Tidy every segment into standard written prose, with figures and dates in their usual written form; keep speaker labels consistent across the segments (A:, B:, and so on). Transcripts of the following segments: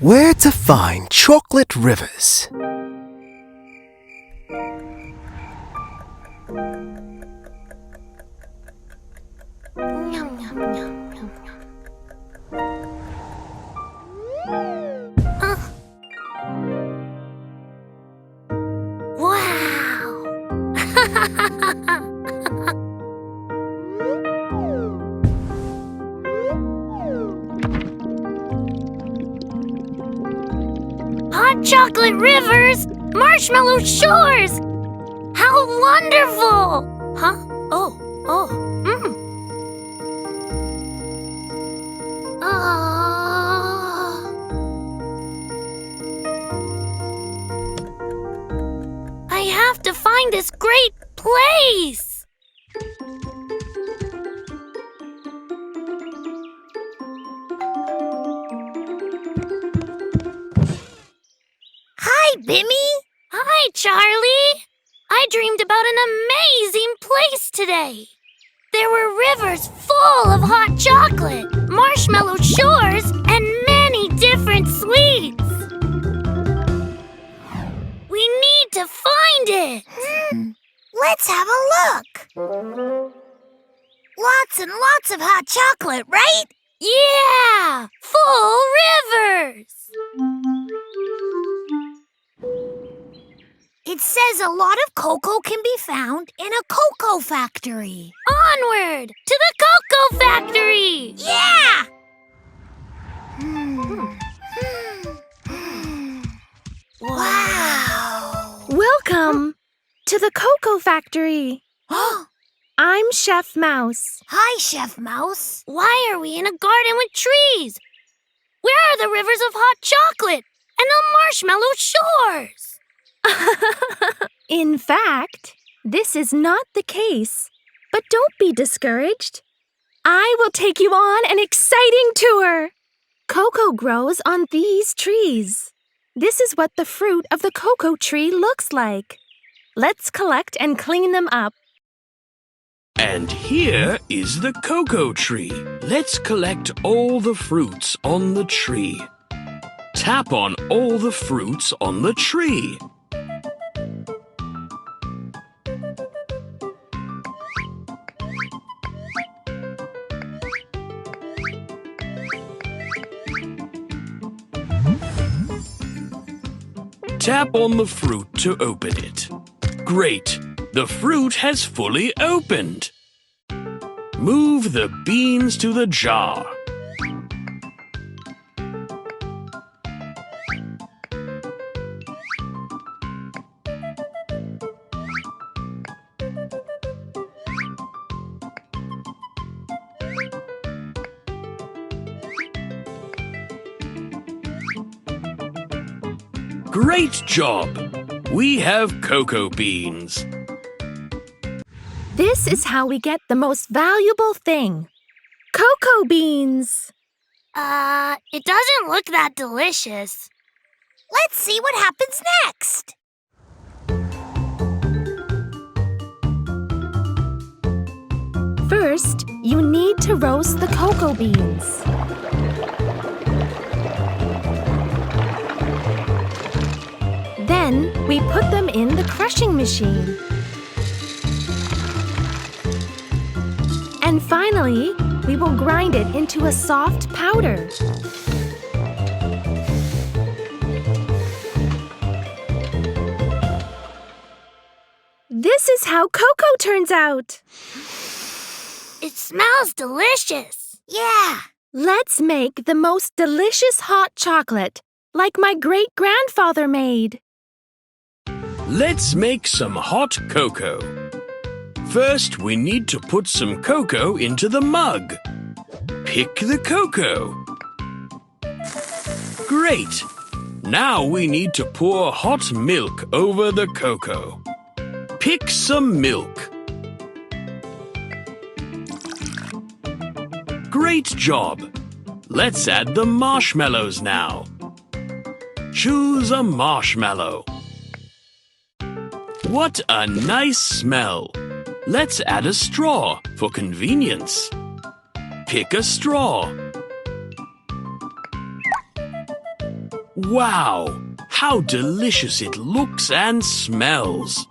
A: Where to find chocolate rivers?
B: Yum, yum, yum, yum, yum. Wow! Hot chocolate rivers! Marshmallow shores! How wonderful! Huh? Oh. I have to find this great place! Hi, Bimmy! Hi, Charlie! I dreamed about an amazing place today. There were rivers full of hot chocolate, marshmallow shores, and many different sweets. We need to find it.
C: Let's have a look. Lots and lots of hot chocolate, right?
B: Yeah! Full rivers!
C: It says a lot of cocoa can be found in a cocoa factory.
B: Onward to the cocoa factory!
C: Yeah! Wow!
D: Welcome to the Cocoa Factory. I'm Chef Mouse.
C: Hi, Chef Mouse.
B: Why are we in a garden with trees? Where are the rivers of hot chocolate and the marshmallow shores?
D: In fact, this is not the case. But don't be discouraged. I will take you on an exciting tour. Cocoa grows on these trees. This is what the fruit of the cocoa tree looks like. Let's collect and clean them up.
E: And here is the cocoa tree. Let's collect all the fruits on the tree. Tap on all the fruits on the tree. Tap on the fruit to open it. Great! The fruit has fully opened. Move the beans to the jar. Great job! We have cocoa beans.
D: This is how we get the most valuable thing. Cocoa beans.
B: It doesn't look that delicious.
C: Let's see what happens next.
D: First, you need to roast the cocoa beans. Then, we put them in the crushing machine. And finally, we will grind it into a soft powder. This is how cocoa turns out.
B: It smells delicious.
C: Yeah.
D: Let's make the most delicious hot chocolate, like my great-grandfather made.
E: Let's make some hot cocoa. First, we need to put some cocoa into the mug. Pick the cocoa. Great! Now we need to pour hot milk over the cocoa. Pick some milk. Great job! Let's add the marshmallows now. Choose a marshmallow. What a nice smell! Let's add a straw for convenience. Pick a straw. Wow! How delicious it looks and smells!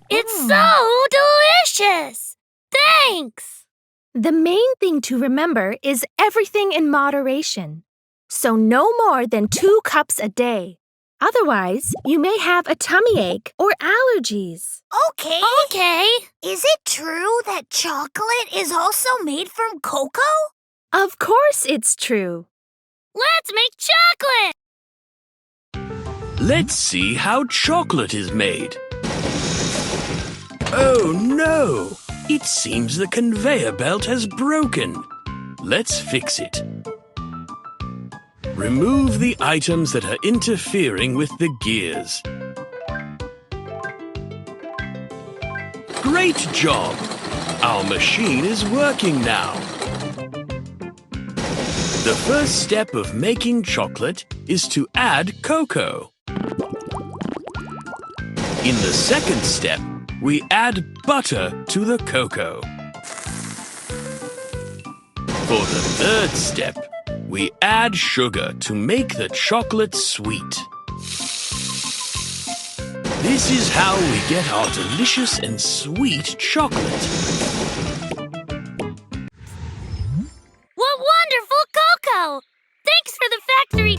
B: It's so delicious! Thanks!
D: The main thing to remember is everything in moderation. So no more than 2 cups a day. Otherwise, you may have a tummy ache or allergies.
C: Okay.
B: Okay.
C: Is it true that chocolate is also made from cocoa?
D: Of course it's true.
B: Let's make chocolate!
E: Let's see how chocolate is made. Oh no! It seems the conveyor belt has broken. Let's fix it. Remove the items that are interfering with the gears. Great job! Our machine is working now. The first step of making chocolate is to add cocoa. In the second step, we add butter to the cocoa. For the third step, we add sugar to make the chocolate sweet. This is how we get our delicious and sweet chocolate.
B: What wonderful cocoa! Thanks for the factory